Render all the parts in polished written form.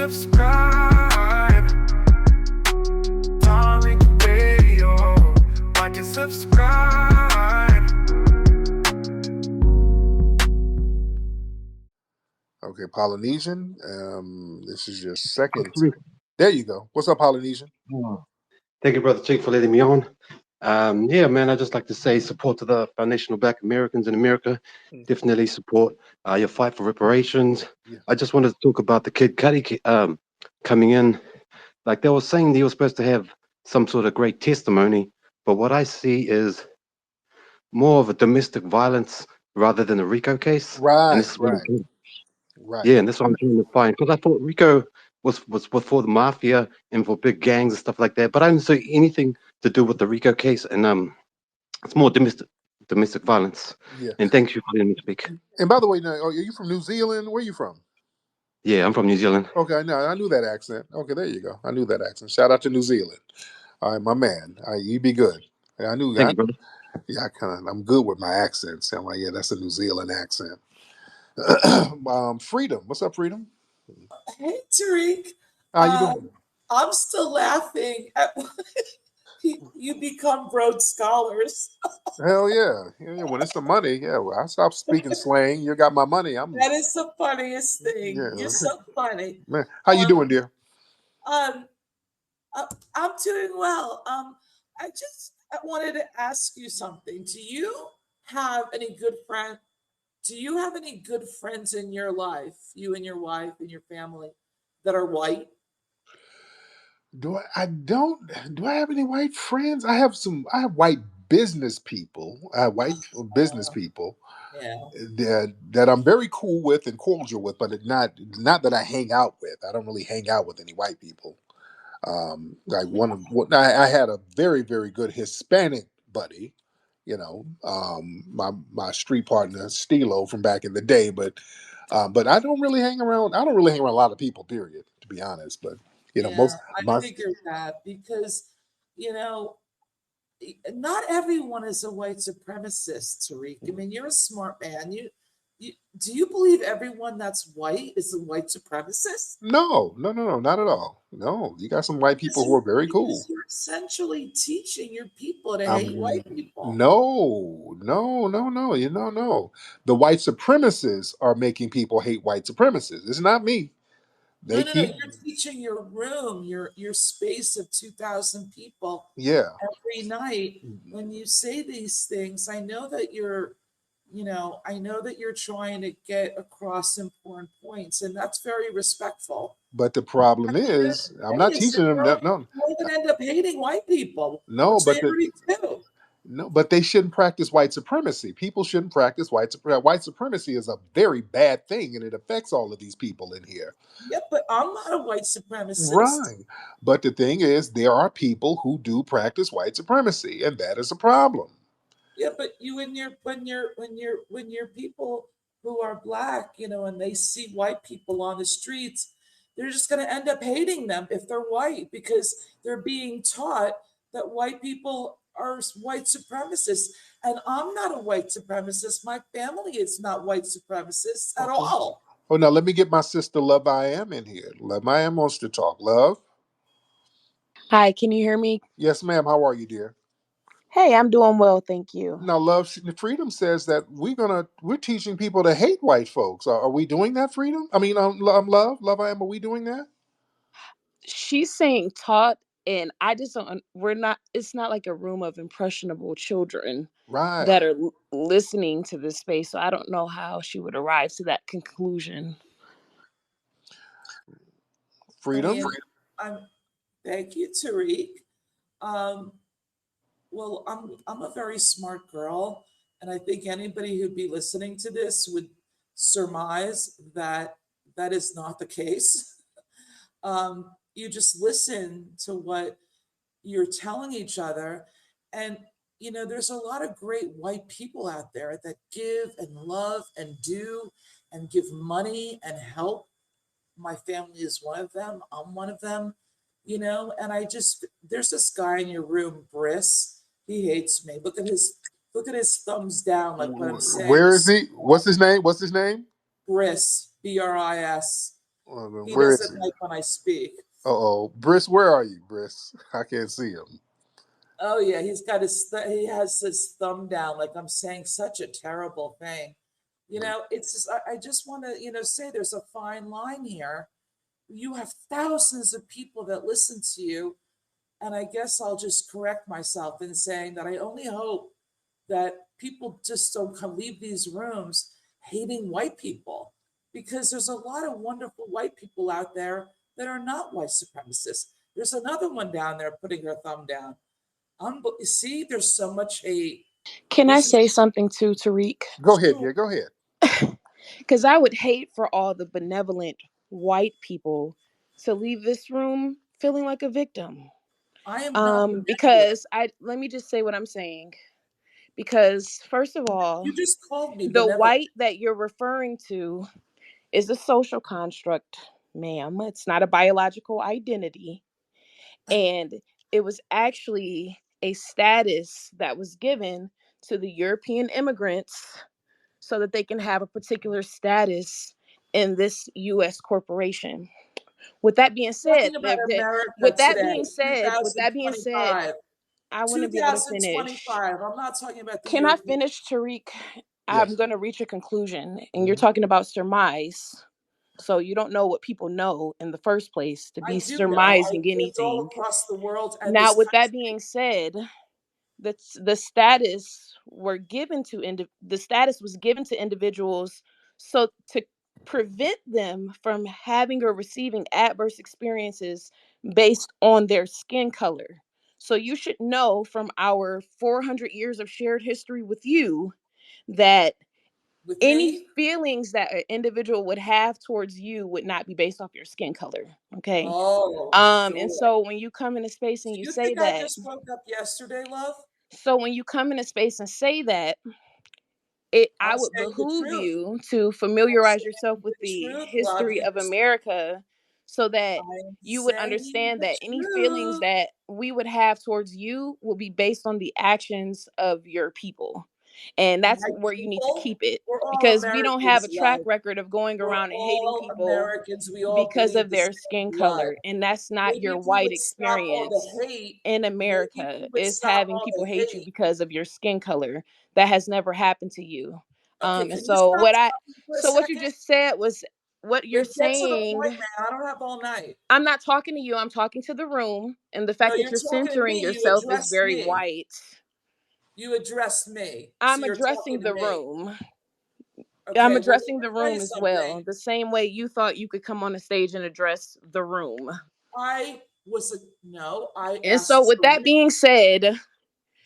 subscribe. Tariq Radio. Like and subscribe. Okay, Polynesian. This is your second. There you go. What's up, Polynesian? Thank you, Brother Chick, for letting me on. Yeah, man, I just like to say support to the Foundation of Black Americans in America. Definitely support your fight for reparations. Yeah. I just wanted to talk about the Kid Cudi coming in. Like they were saying, he was supposed to have some sort of great testimony, but what I see is more of a domestic violence rather than a RICO case. Right, and right. Yeah, and that's what I'm trying to find, because I thought RICO was for the mafia and for big gangs and stuff like that, but I didn't see anything to do with the RICO case, and it's more domestic violence. Yeah. And thank you for letting me speak. And by the way, now, are you from New Zealand? Where are you from? Yeah, I'm from New Zealand. Okay, no, I knew that accent. Okay, there you go. I knew that accent. Shout out to New Zealand. All right, my man. You be good. I knew Thank that. you, brother. Yeah, I'm good with my accents. I'm like, yeah, that's a New Zealand accent. Freedom. What's up, Freedom? Hey, Tariq. How you doing? I'm still laughing at you become Rhodes Scholars. Hell yeah. When it's the money, yeah. Well, I stopped speaking slang. You got my money. That is the funniest thing. Yeah. You're so funny. Man, how you doing, dear? I'm doing well. I wanted to ask you something. Do you have any good friends in your life, you and your wife and your family, that are white? Do I have any white friends? I have white business people. I have white business people that I'm very cool with and cordial with, but not that I hang out with. I don't really hang out with any white people. I had a very, very good Hispanic buddy, my street partner Stilo from back in the day, but I don't really hang around. I don't really hang around a lot of people, period, to be honest. But I figured that because not everyone is a white supremacist, Tariq. I mean, you're a smart man. Do you believe everyone that's white is a white supremacist? No, not at all. No, you got some white people who are very cool. You're essentially teaching your people to hate white people. No. No. The white supremacists are making people hate white supremacists. It's not me. No. You're teaching your room, your space of 2,000 people. Yeah. Every night when you say these things, I know that you're trying to get across important points, and that's very respectful. But the problem is, I'm not teaching them. No, they're going to end up hating white people. No, but they shouldn't practice white supremacy. People shouldn't practice white supremacy. White supremacy is a very bad thing, and it affects all of these people in here. Yeah, but I'm not a white supremacist. Right. But the thing is, there are people who do practice white supremacy, and that is a problem. Yeah, but when you're people who are black, and they see white people on the streets, they're just going to end up hating them if they're white, because they're being taught that white people are white supremacists. And I'm not a white supremacist. My family is not white supremacists at all. Oh, now let me get my sister Love I Am in here. Love I Am wants to talk. Love? Hi, can you hear me? Yes, ma'am. How are you, dear? Hey, I'm doing well, thank you. Now, Love, Freedom says that we're teaching people to hate white folks. Are we doing that, Freedom? I mean, Love I Am, are we doing that? She's saying taught, and I just don't. It's not like a room of impressionable children, right, that are listening to this space. So I don't know how she would arrive to that conclusion. Freedom. Thank you, Tariq. Well, I'm a very smart girl, and I think anybody who'd be listening to this would surmise that is not the case. You just listen to what you're telling each other, and there's a lot of great white people out there that give and love and do and give money and help. My family is one of them. I'm one of them. And there's this guy in your room, Briss. He hates me. Look at his thumbs down, like what I'm saying. Where is he? What's his name? Briss, Bris. He Where is doesn't he? like when I speak. Uh-oh. Briss, where are you, Briss? I can't see him. Oh yeah, he has his thumb down, like I'm saying such a terrible thing. It's just I just want to say there's a fine line here. You have thousands of people that listen to you, and I guess I'll just correct myself in saying that I only hope that people just don't leave these rooms hating white people, because there's a lot of wonderful white people out there that are not white supremacists. There's another one down there putting her thumb down. See, there's so much hate. Can I There's say something too, Tariq? Go ahead, so yeah, go ahead. Because I would hate for all the benevolent white people to leave this room feeling like a victim. I am not benevolent. Because let me just say what I'm saying. Because first of all, You just called me the benevolent. white that you're referring to is a social construct, ma'am. It's not a biological identity. And it was actually a status that was given to the European immigrants so that they can have a particular status in this U.S. corporation. With that being said, Talking about America with that today, being said, 2025. I want to be able to finish. 2025. I'm not talking about the Can I European. finish, Tariq? I'm Yes. going to reach a conclusion, and you're Mhm. talking about surmise. So you don't know what people know in the first place to I be do know. I surmising lived all anything. across the world and Now, this with that country. being said, the status the status was given to individuals so to prevent them from having or receiving adverse experiences based on their skin color. So you should know from our 400 years of shared history with you that With any me? feelings that an individual would have towards you would not be based off your skin color. Okay. Oh, And boy. so when you come into space and Do you you say think I that, just woke up yesterday, love? so when you come into space and say that, I I'm would saying the behoove truth. you to I'm familiarize yourself saying with the the truth, love. history of America so that I'm you would saying understand the that any feelings truth. that we would have towards you will be based on the actions of your people. And that's My where you need to people, keep it, we're all because we don't have Americans, a track love. record of going We're around and hating all people Americans. We all because bleed of the their same skin blood. color. And that's not Maybe your if we white would stop all experience the hate, in maybe if America. we would Is stop having all people the hate you hate. because of your skin color. That has never happened to you. Okay, And can you so stop talking for a so what you second? just said was what you're Get to the saying. point, man. I don't have all night. I'm not talking to you, I'm talking to the room. And the No, fact that you're you're talking to centering me. You yourself is address very me. white. You address me. So I'm you're talking addressing to the me. room. I'm Okay, well, let addressing me the tell room you as something. well. The same way you thought you could come on the stage and address the room. I was a no. I And so asked with that Tariq. being said,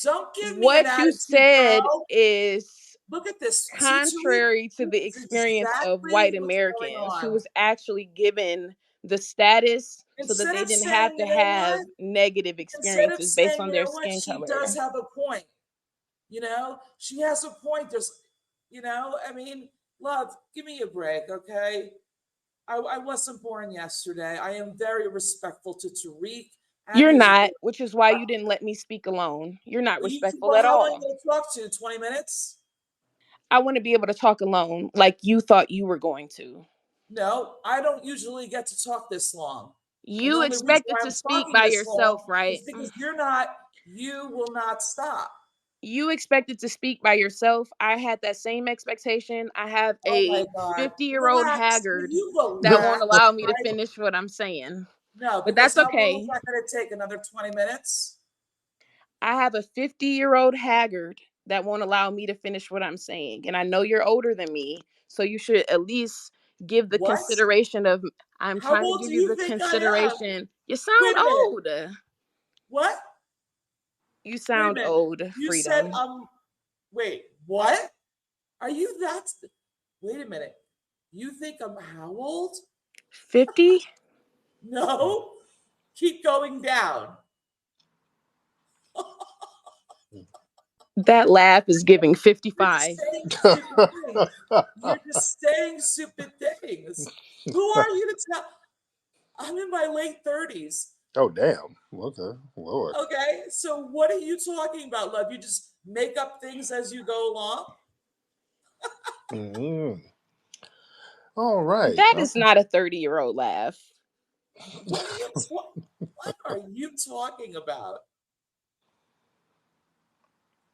Don't give me an what you attitude, said girl. is Look at this. See, Tariq, contrary to the this is experience of exactly white what's going Americans who on. was actually given the status so that Instead they of didn't have saying, to you know have what? negative Instead of experiences based saying, on you their know what? skin She color. does have a point. She has a point. I mean, love, give me a break, okay? I wasn't born yesterday. I am very respectful to Tariq and You're his not, wife. which is why you didn't let me speak alone. You're not respectful Well, at how long are all. you going to talk to? 20 minutes? I want to be able to talk alone like you thought you were going to. No, I don't usually get to talk this long. And the You only reason expected why to I'm speak talking by this long yourself, right? is because you will not stop. You expected to speak by yourself. I had that same expectation. I have Oh my a God. 50-year-old Relax. Will haggard you that won't relax? allow me to Right? finish what I'm saying. No, But because that's how long is okay. that going to take? Another 20 minutes? I have a 50-year-old haggard that won't allow me to finish what I'm saying. And I know you're older than me, so you should at least give the What? consideration of I'm How trying to old give do you you the think I am? consideration. You sound Wait a minute. old. What? You Wait a sound minute. old, You said, Freedom. wait, what? Are you that? Wait a minute. You think I'm how old? 50? No. Keep going down. That laugh is giving You're just 55. saying stupid things. You're just saying stupid things. Who are you to tell? I'm in my late 30s. Oh, damn. Okay. Lord. Okay. So what are you talking about, love? You just make up things as you go along? Mhm. All right. That is not a 30-year-old laugh. What are you talking about?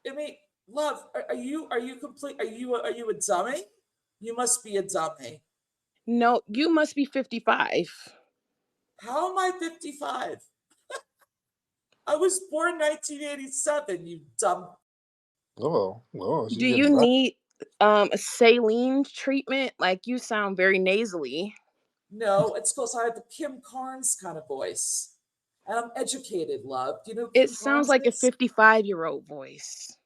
I mean, love, are you complete? Are you a dummy? You must be a dummy. No, you must be 55. How am I 55? I was born 1987. You dumb. Well, she's Do you getting right. need a saline treatment? Like, you sound very nasally. No, it's because I have the Kim Carnes kind of voice, and I'm educated. Love, do you know who It Kim sounds Carnes like a is? 55-year-old voice.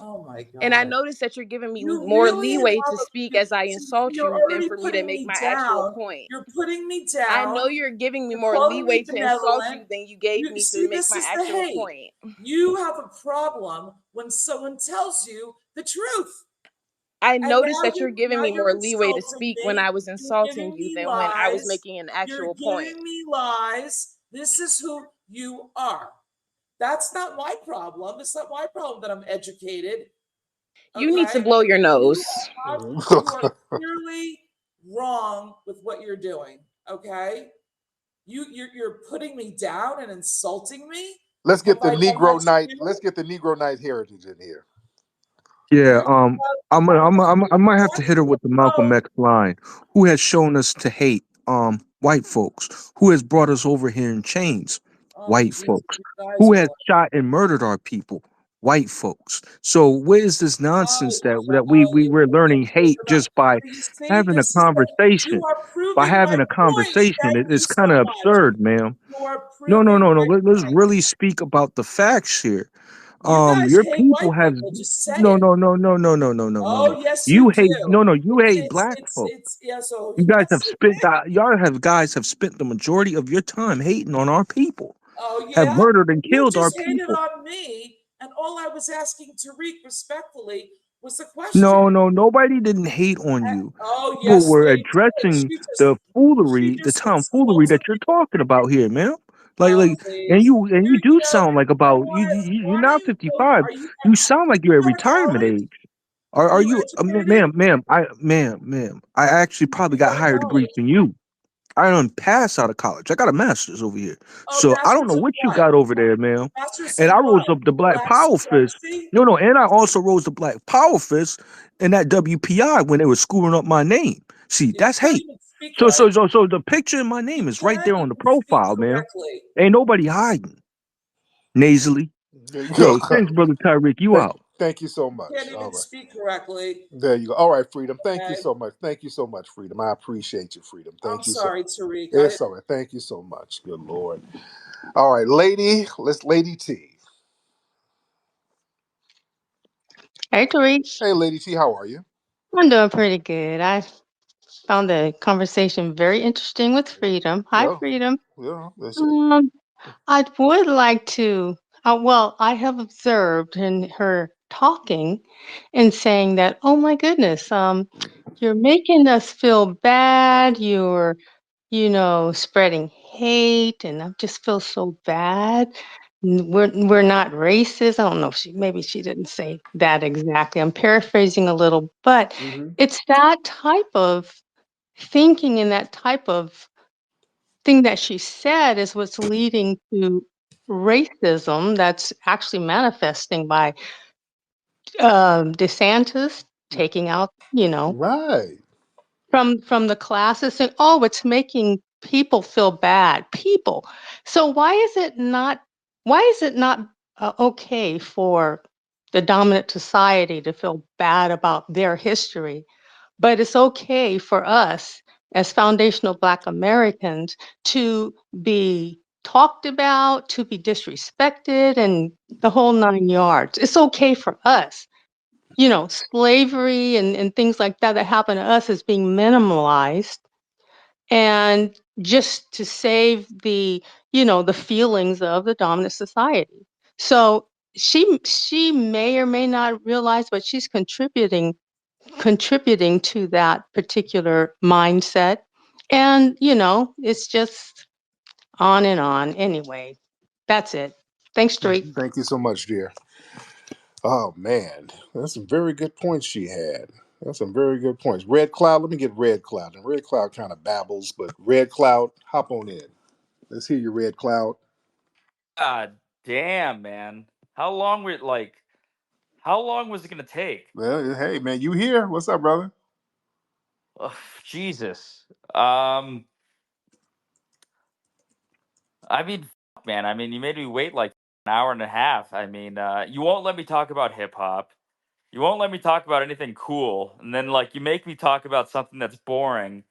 Oh my And I god. noticed that you're giving me You more really have leeway to a, speak you, as I insult you're you than already for me to putting make me my actual down. point. You're putting me I down. know you're giving me You're more calling me leeway to insult benevolent. you than you gave You me to see, make this my is the actual hate. point. You have a problem when someone tells you the truth. I And noticed that you're giving now me you're more leeway to insulting speak when me. I was You're insulting giving you me than when I was lies. making an You're actual point. giving me lies. This is who you are. That's not my problem. It's not my problem that I'm educated. You need to Okay? blow your nose. You are clearly wrong with what you're doing. Okay? You're putting me down and insulting me. Let's Have get the I done that Negro to Night. Let's you? get the Negro Night heritage in here. Yeah, You I might have to hit her with the Malcolm know, X line. Who has shown us to hate white folks? Who has brought us over here in chains? oh, White geez, folks. you guys Who are has like, shot and murdered our people? White folks. So where is this oh, nonsense that you we're want learning to talk hate about. just by So you see, having a this is what you conversation? are By proving my having a point. conversation, Thank you it's so kind of much. absurd, ma'am. You are No, no, proving no, no. my Let's point. really speak about the facts here. You guys Your hate people white have people. Just say no, it. no, no, no, no, no, no, no, no, no. Oh, yes, You you hate do. you hate black folks. Yeah. So You guys have yes, spent y'all have guys have spent the majority of your time hating on our people, oh have yeah. murdered and You killed our just hated people. on me, and all I was asking Tariq respectfully was the question. No, no, nobody didn't hate on you. Oh People yes, were they did. addressing the She foolery, the just tomfoolery that insulted you're me. talking about here, man. Oh And please. you do sound like You know about what? you're Why not don't you go? 55. You sound like you're at You go to retirement college? age. Are Are you you, educated? ma'am? I actually You probably go got to higher degrees college. than you. I done passed out of college. I got a master's over here. Oh, So I don't know masters in what you what? got over there, ma'am. Masters And in I what? rose up the Black Black Power Fist. supremacy? No, and I also rose the Black Power Fist in that WPI when they were screwing up my name. See, You that's can't hate. even speak So right. the picture in my name You is right can't there on the even speak profile, man. correctly. Ain't nobody hiding. Nasally. There you go. Yo, thanks, brother Tariq. You out. Thank you so You much. can't All even right. speak correctly. There you go. All right, Freedom. Thank you Okay. so much. Thank you so much, Freedom. I appreciate you, Freedom. I'm Thank you so sorry, Tariq. It's all right. Thank you so much. Good Lord. All right, Lady T. Hey, Tariq. Hey, Lady T, how are you? I'm doing pretty good. I found the conversation very interesting with Freedom. Hi, Yeah, Freedom. yeah. That's it. Um, I would like to, well, I have observed in her talking and saying that, oh my goodness, you're making us feel bad. You're, spreading hate, and I just feel so bad. We're not racist. I don't know if maybe she didn't say that exactly. I'm paraphrasing a little, but Mm-hmm. it's that type of thinking and that type of thing that she said is what's leading to racism that's actually manifesting by DeSantis taking out, Right. from the classes saying, "Oh, it's making people feel bad." People. So why is it not okay for the dominant society to feel bad about their history, but it's okay for us as foundational Black Americans to be talked about, to be disrespected, and the whole nine yards? It's okay for us. Slavery and things like that that happen to us is being minimalized, and just to save the feelings of the dominant society. So she may or may not realize, but she's contributing to that particular mindset. And it's just on and on. Anyway, that's it. Thanks, Street. Thank you so much, dear. Oh man, that's some very good points she had. That's some very good points. Red Cloud, let me get Red Cloud. And Red Cloud kind of babbles, but Red Cloud, hop on in. Let's hear your Red Cloud. God damn, man. How long were like? How long was it gonna take? Well, hey man, you here? What's up, brother? Ugh, Jesus. I mean, man. I mean, you made me wait like an hour and a half. I mean, you won't let me talk about hip hop. You won't let me talk about anything cool, and then like you make me talk about something that's boring,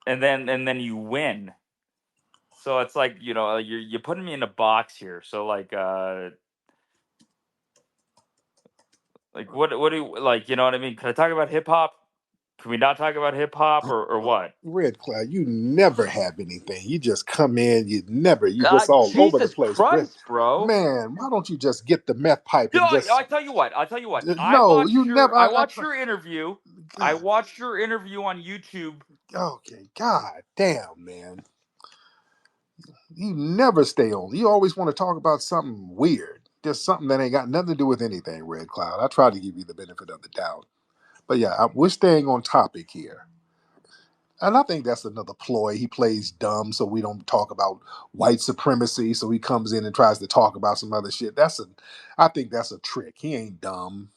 and then you win. So it's like you're putting me in a box here. So like what do you like? You know what I mean? Can I talk about hip hop? Can we not talk about hip hop or what? Red Cloud, you never have anything. You just come in, you just God, all over the Jesus place. Christ, bro. Man, why don't you just get the meth pipe No, and just I tell you what. I'll tell you what. no, you never I watched your interview. I God, watched your interview on YouTube. okay, god damn, man. You never stay on. You always want to talk about something weird. Just something that ain't got nothing to do with anything, Red Cloud. I try to give you the benefit of the doubt. But yeah, we're staying on topic here. And I think that's another ploy. He plays dumb so we don't talk about white supremacy. So he comes in and tries to talk about some other shit. I think that's a trick. He ain't dumb.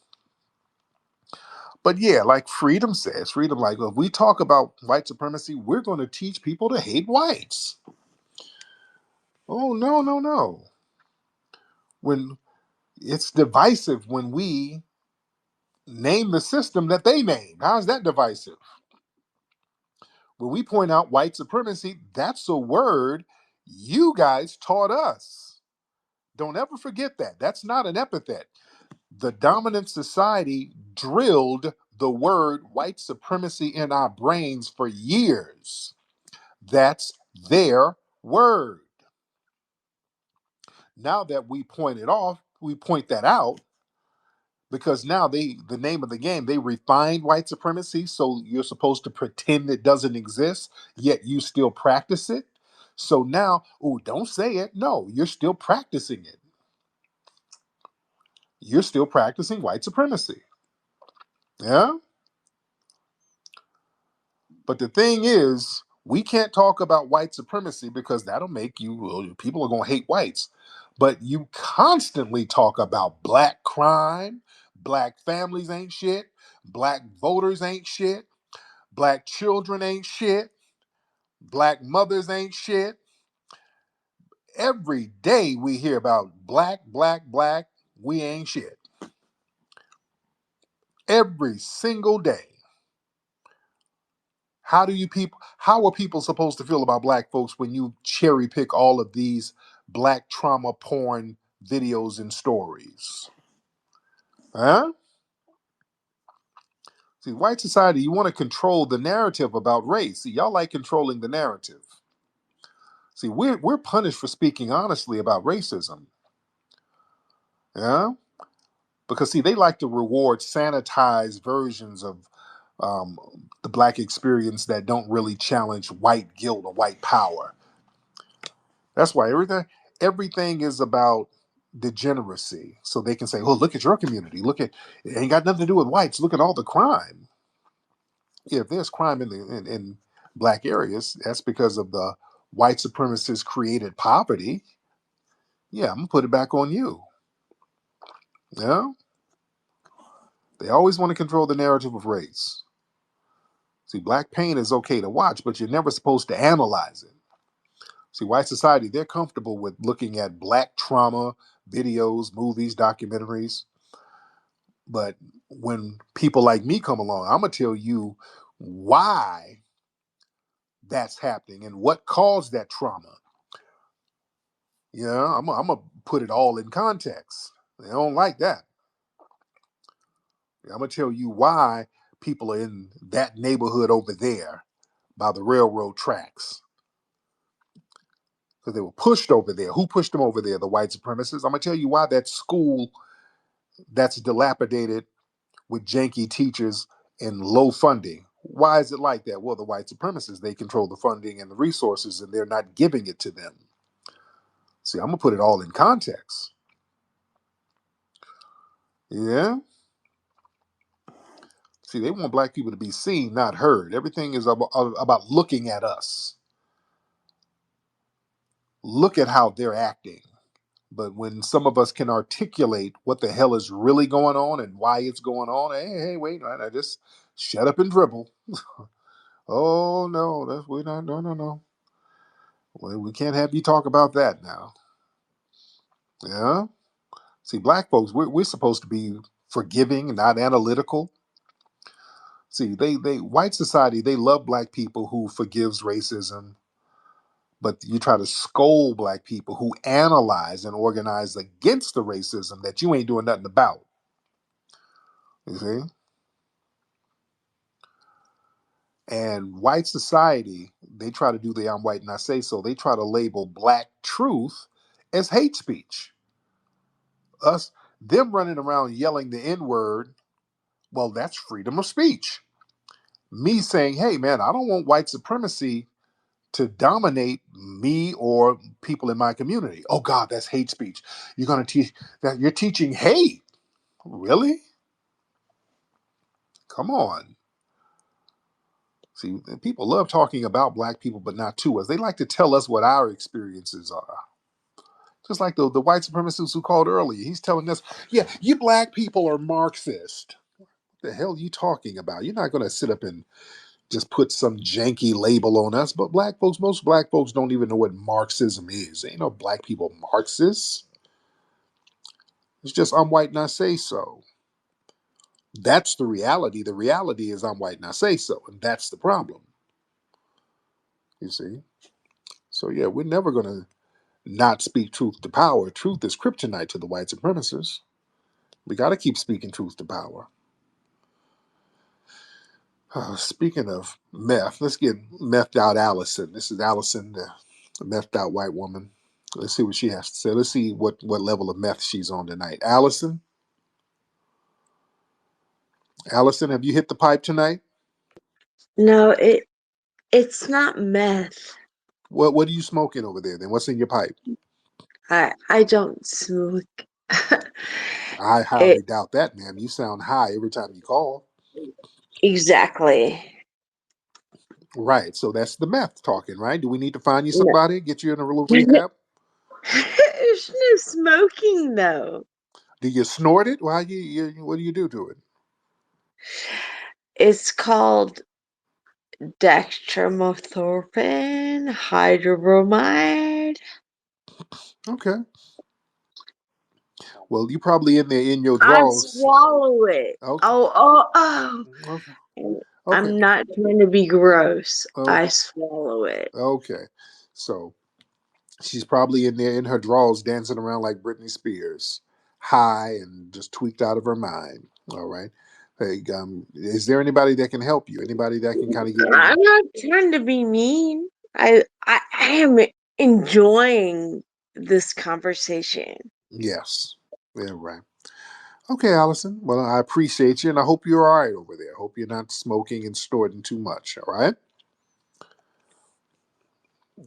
But yeah, like Freedom says, Freedom, like, if we talk about white supremacy, we're going to teach people to hate whites. Oh, no, no, no. When it's divisive when we name the system that they name. How's that divisive? When we point out white supremacy, that's a word you guys taught us. Don't ever forget that. That's not an epithet. The dominant society drilled the word white supremacy in our brains for years. That's their word. Now that we point that out, because now the name of the game, they refined white supremacy, so you're supposed to pretend it doesn't exist, yet you still practice it. So now, oh, don't say it. No, you're still practicing it. You're still practicing white supremacy. Yeah. But the thing is, we can't talk about white supremacy because that'll make people are going to hate whites. But you constantly talk about black crime, black families ain't shit, black voters ain't shit, black children ain't shit, black mothers ain't shit. Every day we hear about black, black, black, we ain't shit. Every single day. How are people supposed to feel about black folks when you cherry pick all of these black trauma porn videos and stories? Huh? See, white society, you want to control the narrative about race. See, y'all like controlling the narrative. See, we're punished for speaking honestly about racism. Yeah? Because see, they like to reward sanitized versions of um, the black experience that don't really challenge white guilt or white power. That's why everything is about degeneracy. So they can say, "Oh, look at your community. Look at it ain't got nothing to do with whites. Look at all the crime." Yeah, if there's crime in black areas, that's because of the white supremacists created poverty. Yeah, I'm gonna put it back on you. Yeah, they always want to control the narrative of race. See, black pain is okay to watch, but you're never supposed to analyze it. See, white society, they're comfortable with looking at black trauma videos, movies, documentaries. But when people like me come along, I'm going to tell you why that's happening and what caused that trauma. Yeah, I'm going to put it all in context. They don't like that. I'm going to tell you why people are in that neighborhood over there by the railroad tracks. Because they were pushed over there. Who pushed them over there? The white supremacists. I'm going to tell you why that school that's dilapidated with janky teachers and low funding. Why is it like that? Well, the white supremacists, they control the funding and the resources and they're not giving it to them. See, I'm going to put it all in context. Yeah. See, they want black people to be seen, not heard. Everything is about looking at us. Look at how they're acting. But when some of us can articulate what the hell is really going on and why it's going on, hey, wait, I just shut up and dribble. Oh no, we're not. No. We can't have you talk about that now. Yeah. See, black folks, we're supposed to be forgiving, not analytical. See, they white society, they love black people who forgives racism, but you try to scold black people who analyze and organize against the racism that you ain't doing nothing about. You see? And white society, they try to do the I'm white and I say so. They try to label black truth as hate speech. Them running around yelling the N-word, well, that's freedom of speech. Me saying, hey man, I don't want white supremacy to dominate me or people in my community. Oh God, that's hate speech. You're gonna teach that you're teaching hate. Really? Come on. See, people love talking about black people, but not to us. They like to tell us what our experiences are. Just like the white supremacist who called earlier. He's telling us, yeah, you black people are Marxist. What the hell are you talking about? You're not gonna sit up and just put some janky label on us. But black folks, most black folks don't even know what Marxism is. Ain't no black people Marxists. It's just I'm white and I say so. That's the reality. The reality is I'm white and I say so. And that's the problem. You see? So yeah, we're never gonna not speak truth to power. Truth is kryptonite to the white supremacists. We gotta keep speaking truth to power. Speaking of meth, let's get methed out Allison. This is Allison, the methed out white woman. Let's see what she has to say. Let's see what level of meth she's on tonight. Allison, have you hit the pipe tonight? No, it's not meth. What are you smoking over there then? What's in your pipe? I don't smoke. I highly It doubt that, ma'am. You sound high every time you call. exactly. Right. So that's the meth talking, right? Do we need to find you No. somebody, get you in a little rehab? There's no smoking though. Do you snort it? Why what do you do to it? It's called dextromethorphan hydrobromide. Okay. Well, you probably in there in your I drawers. swallow it. Okay. Oh. Okay. Okay. I'm not trying to be gross. I Okay. swallow it. Okay. So she's probably in there in her drawers dancing around like Britney Spears, high and just tweaked out of her mind. All right. Hey, is there anybody that can help you? Anybody that can kind of get you? I'm not trying to be mean. I am enjoying this conversation. Yes. Yeah, right. Okay, Allison. Well, I appreciate you, and I hope you're all right over there. Hope you're not smoking and snorting too much. All right.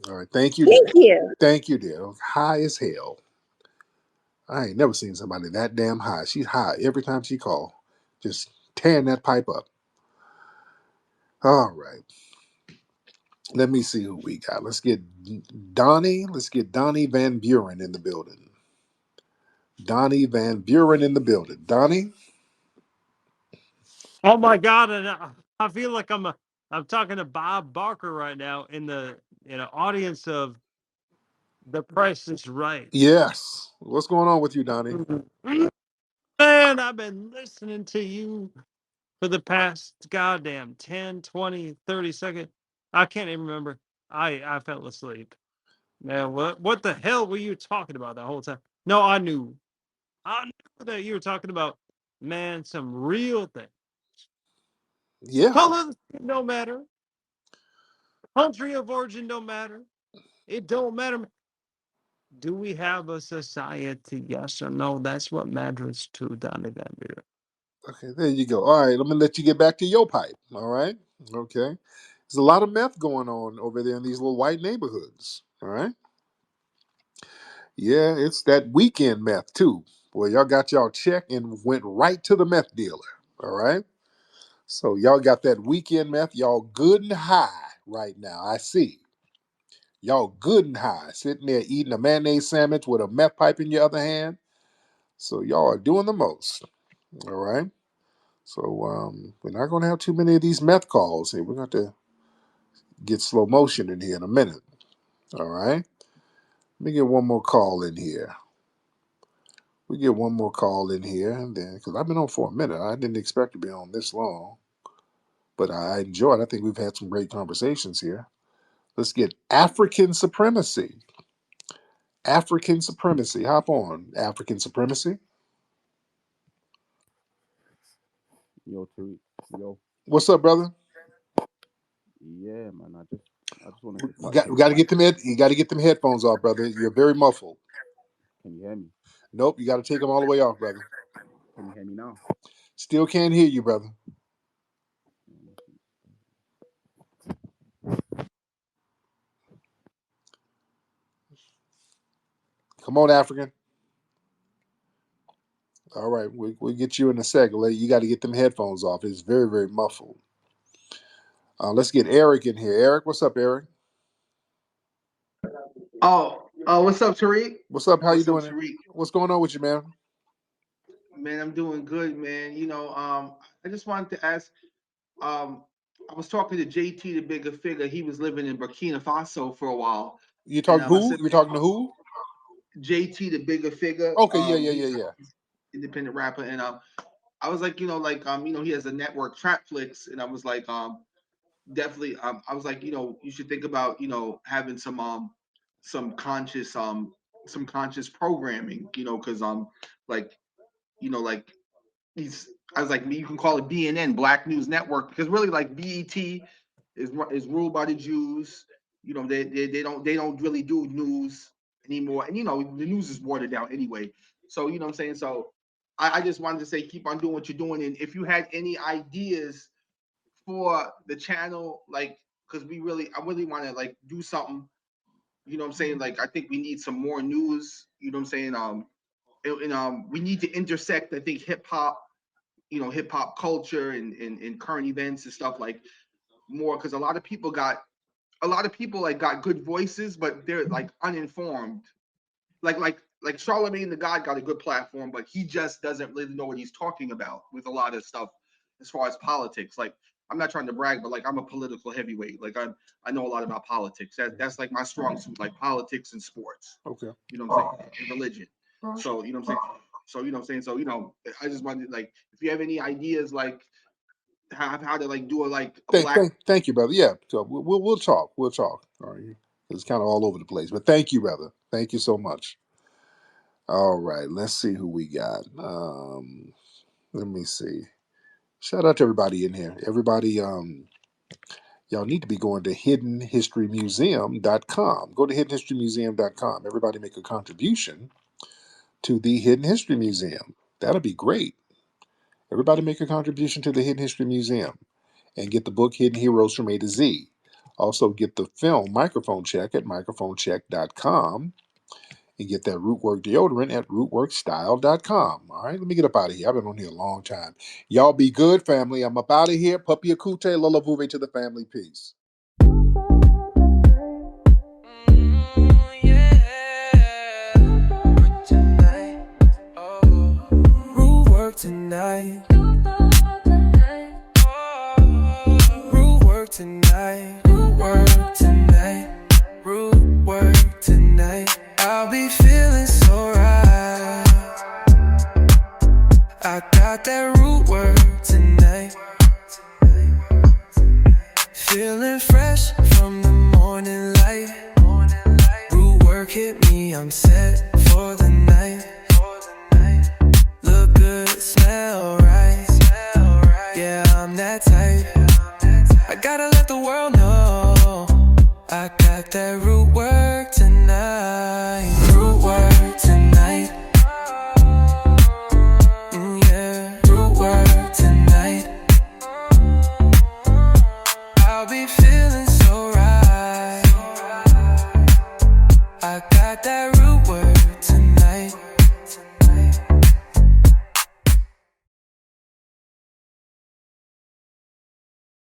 All right. Thank you, dear. Thank you. Thank you, dear. High as hell. I ain't never seen somebody that damn high. She's high every time she call, just tearing that pipe up. All right. Let me see who we got. Let's get Donnie. Let's get Donnie Van Buren in the building. Donnie Van Buren in the building. Donnie. Oh my God! And I feel like I'm talking to Bob Barker right now in the audience of The Price is Right. Yes. What's going on with you, Donnie? Man, I've been listening to you for the past goddamn 10, 20, 30 seconds. I can't even remember. I fell asleep. Man, what the hell were you talking about the whole time? No, I knew that you were talking about, man, some real thing. Yeah. Color no matter. Country of origin don't matter. It don't matter. Do we have a society? Yes or no? That's what matters to Donnie Van Buren. Okay, there you go. All right, I'm gonna let you get back to your pipe. All right. Okay. There's a lot of meth going on over there in these little white neighborhoods. All right. Yeah, it's that weekend meth too. Boy, y'all got y'all check and went right to the meth dealer. All right. So y'all got that weekend meth. Y'all good and high right now. I see. Y'all good and high. Sitting there eating a mayonnaise sandwich with a meth pipe in your other hand. So y'all are doing the most. All right. So we're not going to have too many of these meth calls here. We're going to get slow motion in here in a minute. All right. Let me get one more call in here. We get one more call in here, and then because I've been on for a minute, I didn't expect to be on this long, but I enjoyed. I think we've had some great conversations here. Let's get African supremacy. African supremacy. Hop on, African supremacy. Yo, Tariq. Yo, What's up, brother? yeah, man. I just wanted to You touch got, on we the got to white. get them you got to get them headphones off, brother. You're very muffled. Can you hear me? Nope, you got to take them all the way off, brother. Can you hear me now? Still can't hear you, brother. Come on, African. All right, we'll get you in a second. You got to get them headphones off. It's very, very muffled. Let's get Eric in here. Eric, what's up, Eric? What's up, Tariq? What's up? How you What's up, doing? Tariq? What's going on with you, man? Man, I'm doing good, man. I just wanted to ask. I was talking to JT, the bigger figure. He was living in Burkina Faso for a while, You and talking I who? said, You talking to who? JT, the bigger figure. Okay, yeah, He's yeah. independent rapper, and I was like, he has a network, Trapflix, and I was like, definitely, I was like, you should think about, having some conscious, some conscious programming, because like, like he's, I was like, you can call it BNN, Black News Network, because really, like BET is ruled by the Jews. They don't really do news anymore, and the news is watered down anyway. So what I'm saying. So I just wanted to say, keep on doing what you're doing, and if you had any ideas for the channel, like, because I really want to like do something. What I'm saying. Like, I think we need some more news. What I'm saying. We need to intersect. I think hip hop culture and current events and stuff like more, because a lot of people like got good voices, but they're like uninformed. Like Charlemagne the God got a good platform, but he just doesn't really know what he's talking about with a lot of stuff as far as politics. Like, I'm not trying to brag, but like, I'm a political heavyweight. Like, I know a lot about politics. That's like my strong suit, like politics and sports. Okay. What I'm saying? And religion. So what I'm saying. So what I'm saying. So I just wanted, like, if you have any ideas, like how to like do a like a black. Thank you, brother. Yeah, so we'll talk. We'll talk. All right. It's kind of all over the place, but thank you, brother. Thank you so much. All right, let's see who we got. Let me see. Shout out to everybody in here. Everybody, y'all need to be going to hiddenhistorymuseum.com. Go to hiddenhistorymuseum.com. Everybody make a contribution to the Hidden History Museum. That'll be great. Everybody make a contribution to the Hidden History Museum and get the book Hidden Heroes from A to Z. Also get the film Microphone Check at microphonecheck.com and get that Rootwork deodorant at rootworkstyle.com. All right, let me get up out of here. I've been on here a long time. Y'all be good, family. I'm up out of here. Puppy Akute, Lola Vuve to the family. Peace. Root work tonight. Root work tonight. Root work tonight. Root work tonight. I'll be feeling so right. I got that root work tonight. Feeling fresh from the morning light. Root work hit me, I'm set for the night.